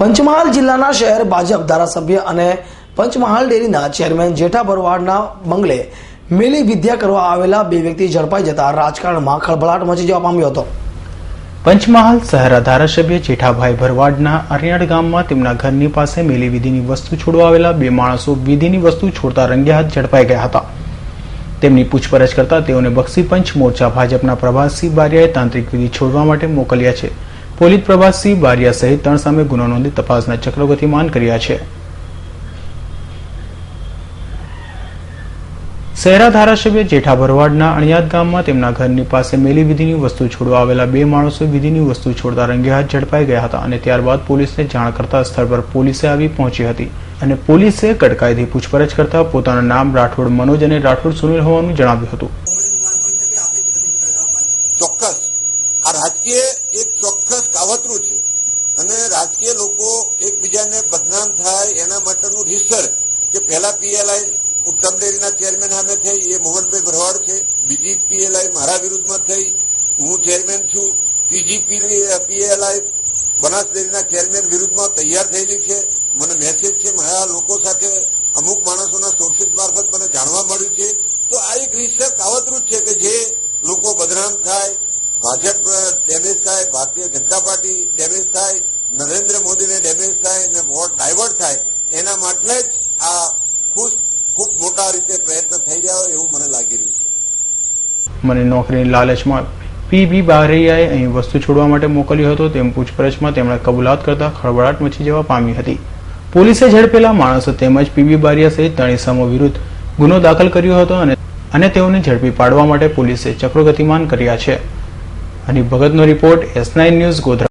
પંચમહાલ જિલ્લાના શહેર ભાજપ ધારાસભ્ય અને પંચમહાલ ડેરીના ચેરમેન જેઠા ભરવાડના બંગલે મેલી વિદ્યા કરવા આવેલા બે વ્યક્તિ ઝડપાઈ જતા રાજકારણમાં ખળભળાટ મચી જવા પામ્યો હતો। પંચમહાલ શહેરના ધારાસભ્ય જેઠાભાઈ ભરવાડના અરિયાડ ગામમાં તેમના ઘરની પાસે મેલી વિધિની વસ્તુ છોડવા આવેલા બે માણસો વિધિની વસ્તુ છોડતા રંગે હાથ ઝડપાઈ ગયા હતા। તેમની પૂછપરછ કરતા તેઓને બક્ષી પંચ મોરચા ભાજપના પ્રભાતસિંહ બારિયાએ તાંત્રિક વિધિ છોડવા માટે મોકલ્યા છે। પોલીસ પ્રભાતસિંહ બારિયા સહિત 3 સામે ગુનો નોંધી તપાસના ચક્રો ગતિમાન કર્યા છે। શહેરા ધારાસભ્ય જેઠા ભરવાડના અણિયાદ ગામમાં તેમના ઘરની પાસે મેલી વિધિની વસ્તુ છોડવા આવેલા બે માણસો વિધિની વસ્તુ છોડતા રંગે હાથ ઝડપાઈ ગયા હતા અને ત્યારબાદ પોલીસને જાણ કરતા સ્થળ પર પોલીસે આવી પહોંચી હતી અને પોલીસે કડકાઈથી પૂછપરછ કરતા પોતાનું નામ રાઠોડ મનોજ અને રાઠોડ સુનિલ હોવાનું જણાવ્યું હતું। ચોક્કસ આ રાજકીય એક ચોક્કસ કાવતરું છે અને રાજકીય લોકો એકબીજાને બદનામ થાય એના માટેનું રિસર્ચ કે પહેલા પીએલઆઈ ઉત્તમ ડેરીના ચેરમેન સામે થઈ એ મોહનભાઈ ભરવાડ છે, બીજી પીએલઆઈ મારા વિરુદ્ધમાં થઈ, હું ચેરમેન છું, ત્રીજી પીએલઆઈ બનાસ ડેરીના ચેરમેન વિરુદ્ધમાં તૈયાર થયેલી છે। મને મેસેજ છે મારા લોકો સાથે અમુક માણસોના સોર્સિસ મારફત મને જાણવા મળ્યું છે। તો આ એક રિસર્ચ કાવતરું છે કે જે લોકો બદનામ થાય, ભાજપ ડેમેજ થાય, ભારતીય જનતા પાર્ટી ડેમેજ થાય, નરેન્દ્ર મોદીને ડેમેજ થાય અને વોટ ડાયવર્ટ થાય એના માટે જ આ ખૂબ મોટા રીતે પ્રયત્ન થઈ રહ્યા હોય એવું મને લાગી રહ્યું છે। મને નોકરીની લાલચમાં પીબી બારૈયાએ અહીં વસ્તુ છોડવા માટે મોકલ્યો હતો તેમ પૂછપરછમાં તેમણે કબૂલાત કરતા ખળભળાટ મચી જવા પામી હતી। પોલીસે ઝડપેલા માણસો તેમજ પીબી બારૈયા સહિત 3 ઇસમો વિરુદ્ધ ગુનો દાખલ કર્યો હતો અને તેઓને ઝડપી પાડવા માટે પોલીસે ચક્રો ગતિમાન કર્યા છે। અને ભગતનો રિપોર્ટ S9 ન્યૂઝ ગોધરા।